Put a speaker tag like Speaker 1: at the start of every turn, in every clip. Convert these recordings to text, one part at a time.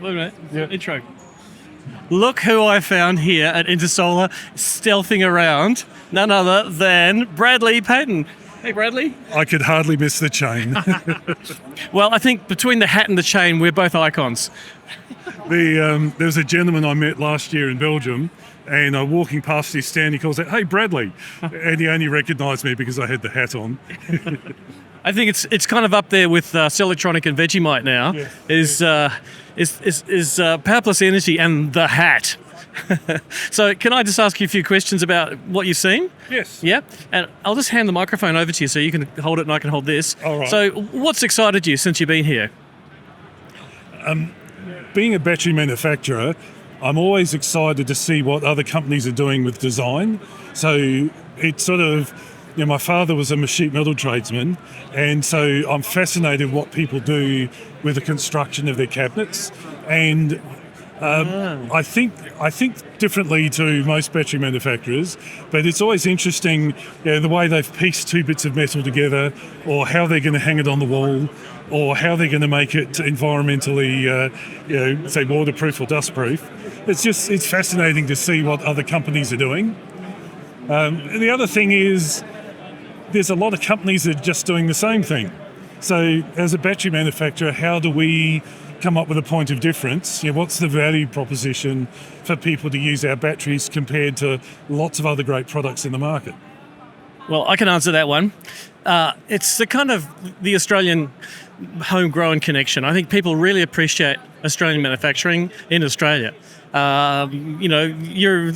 Speaker 1: Wait a minute.
Speaker 2: Yeah.
Speaker 1: Intro. Look who I found here at Intersolar, stealthing around. None other than Bradley Paton. Hey, Bradley.
Speaker 2: I could hardly miss the chain.
Speaker 1: Well, I think between the hat and the chain, we're both icons.
Speaker 2: There was a gentleman I met last year in Belgium, and walking past his stand, he calls out, "Hey, Bradley," and he only recognised me because I had the hat on.
Speaker 1: I think it's kind of up there with Cellectronic and Vegemite now.
Speaker 2: Yeah.
Speaker 1: Is PowerPlus-Energy and the hat. So can I just ask you a few questions about what you've seen?
Speaker 2: Yes.
Speaker 1: Yeah, and I'll just hand the microphone over to you so you can hold it and I can hold this.
Speaker 2: All right.
Speaker 1: So what's excited you since you've been here?
Speaker 2: Being a battery manufacturer, I'm always excited to see what other companies are doing with design. So it's sort of, my father was a sheet metal tradesman, and so I'm fascinated what people do with the construction of their cabinets. And I think differently to most battery manufacturers, but it's always interesting the way they've pieced two bits of metal together, or how they're going to hang it on the wall, or how they're going to make it environmentally, say waterproof or dustproof. It's fascinating to see what other companies are doing. The other thing is, there's a lot of companies that are just doing the same thing. So as a battery manufacturer, how do we come up with a point of difference? What's the value proposition for people to use our batteries compared to lots of other great products in the market?
Speaker 1: Well, I can answer that one. It's the kind of the Australian homegrown connection. I think people really appreciate Australian manufacturing in Australia. You're,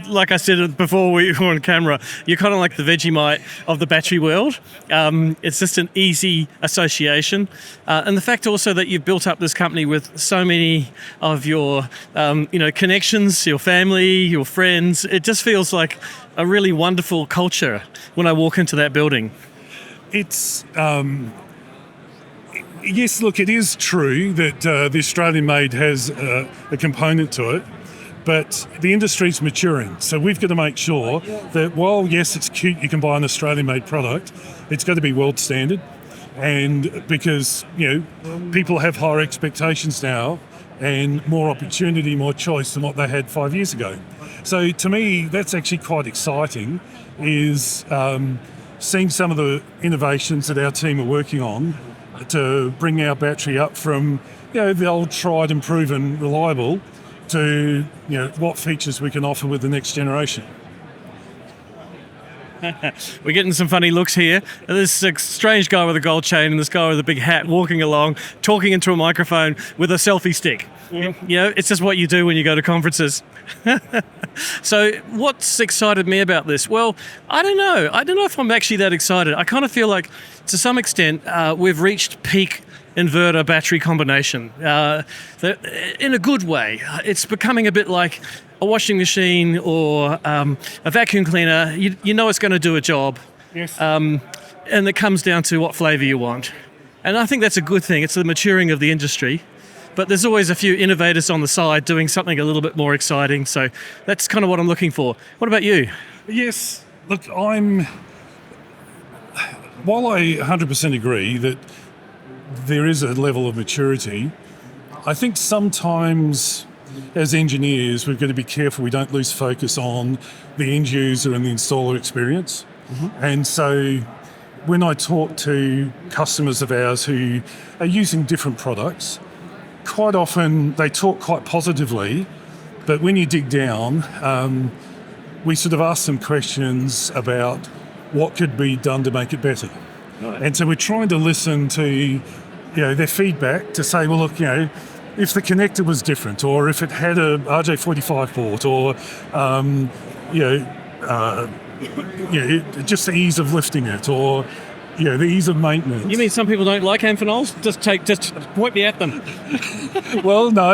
Speaker 1: like I said before we were on camera, you're kind of like the Vegemite of the battery world. It's just an easy association. And the fact also that you've built up this company with so many of your, connections, your family, your friends, it just feels like a really wonderful culture when I walk into that building.
Speaker 2: It's... Yes, look, it is true that the Australian-made has a component to it, but the industry's maturing. So we've got to make sure that while, yes, it's cute, you can buy an Australian-made product, it's got to be world standard. And because, people have higher expectations now and more opportunity, more choice than what they had 5 years ago. So to me, that's actually quite exciting, is seeing some of the innovations that our team are working on to bring our battery up from, the old tried and proven reliable to, what features we can offer with the next generation.
Speaker 1: We're getting some funny looks here. There's a strange guy with a gold chain and this guy with a big hat walking along, talking into a microphone with a selfie stick. Yeah. It's just what you do when you go to conferences. So what's excited me about this? Well, I don't know if I'm actually that excited. I kind of feel like, to some extent, we've reached peak inverter battery combination in a good way. It's becoming a bit like a washing machine or a vacuum cleaner. You know it's going to do a job.
Speaker 2: Yes.
Speaker 1: And it comes down to what flavour you want. And I think that's a good thing. It's the maturing of the industry. But there's always a few innovators on the side doing something a little bit more exciting. So that's kind of what I'm looking for. What about you?
Speaker 2: Yes. Look, while I 100% agree that there is a level of maturity, I think sometimes as engineers we've got to be careful we don't lose focus on the end user and the installer experience. Mm-hmm. And so when I talk to customers of ours who are using different products, quite often they talk quite positively, but when you dig down, we sort of ask them questions about what could be done to make it better. Right. And so we're trying to listen to their feedback to say, well, look, if the connector was different, or if it had a RJ45 port, or just the ease of lifting it, or the ease of maintenance.
Speaker 1: You mean some people don't like Amphenol's? Just point me at them.
Speaker 2: Well, no,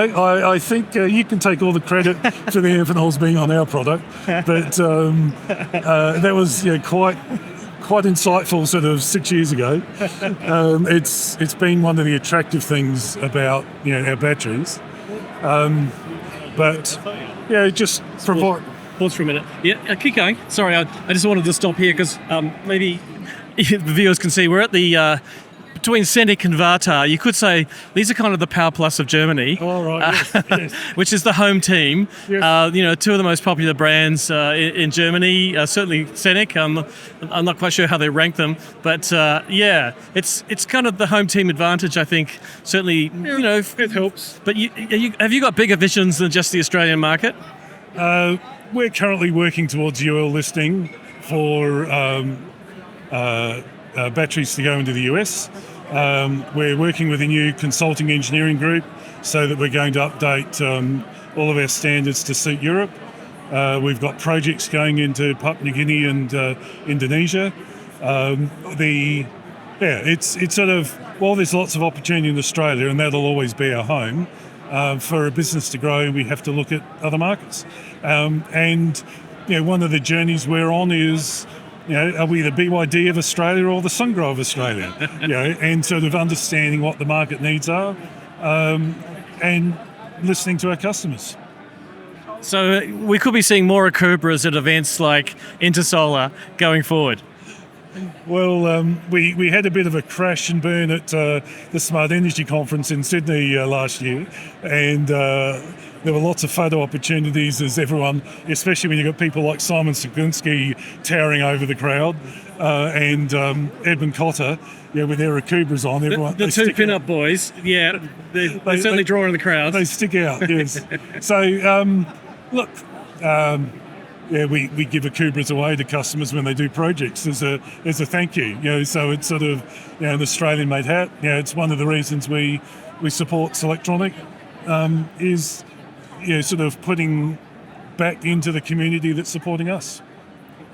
Speaker 2: I think you can take all the credit for the Amphenol's being on our product, but that was quite insightful sort of 6 years ago. It's been one of the attractive things about our batteries. Just provide...
Speaker 1: Pause for a minute. Yeah, keep going. Sorry, I just wanted to stop here because maybe the viewers can see we're at the between Scenic and Varta, you could say these are kind of the PowerPlus of Germany.
Speaker 2: All right, yes.
Speaker 1: Which is the home team.
Speaker 2: Yes.
Speaker 1: Two of the most popular brands in Germany. Certainly Scenic. I'm not quite sure how they rank them, but it's kind of the home team advantage. I think certainly
Speaker 2: It helps.
Speaker 1: But have you got bigger visions than just the Australian market?
Speaker 2: We're currently working towards UL listing for batteries to go into the US. We're working with a new consulting engineering group so that we're going to update all of our standards to suit Europe. We've got projects going into Papua New Guinea and Indonesia. It's sort of, while there's lots of opportunity in Australia, and that'll always be our home, for a business to grow, we have to look at other markets. One of the journeys we're on is, are we the BYD of Australia or the Sungrow of Australia? And sort of understanding what the market needs are, and listening to our customers.
Speaker 1: So we could be seeing more Akubras at events like Intersolar going forward.
Speaker 2: Well, we had a bit of a crash and burn at the Smart Energy Conference in Sydney last year, and there were lots of photo opportunities as everyone, especially when you've got people like Simon Sagunski towering over the crowd, and Edmund Cotter, with their Akubras on. Everyone,
Speaker 1: the two pin-up boys, they certainly draw in the crowd.
Speaker 2: They stick out, yes. So, look... we give Akubras away to customers when they do projects as a thank you. So it's sort of an Australian-made hat. It's one of the reasons we support Selectronic, is sort of putting back into the community that's supporting us.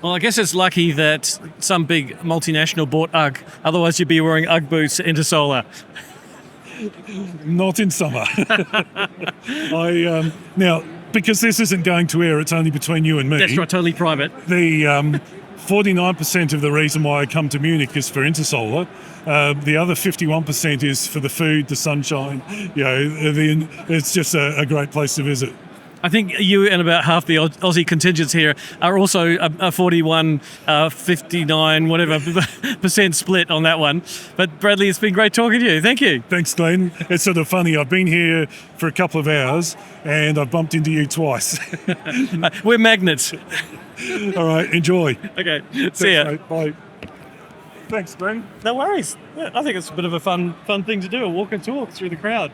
Speaker 1: Well, I guess it's lucky that some big multinational bought UGG. Otherwise, you'd be wearing UGG boots into Solar.
Speaker 2: Not in summer. Now, because this isn't going to air, it's only between you and me.
Speaker 1: That's right, totally private.
Speaker 2: The 49% of the reason why I come to Munich is for Intersolar. The other 51% is for the food, the sunshine. It's just a great place to visit.
Speaker 1: I think you and about half the Aussie contingents here are also a 41, 59, whatever percent split on that one. But Bradley, it's been great talking to you. Thank you.
Speaker 2: Thanks, Glenn. It's sort of funny. I've been here for a couple of hours and I've bumped into you twice.
Speaker 1: We're magnets.
Speaker 2: All right, enjoy.
Speaker 1: Okay,
Speaker 2: Thanks,
Speaker 1: see ya.
Speaker 2: Mate. Bye. Thanks, Glenn.
Speaker 1: No worries. Yeah, I think it's a bit of a fun thing to do, a walk and talk through the crowd.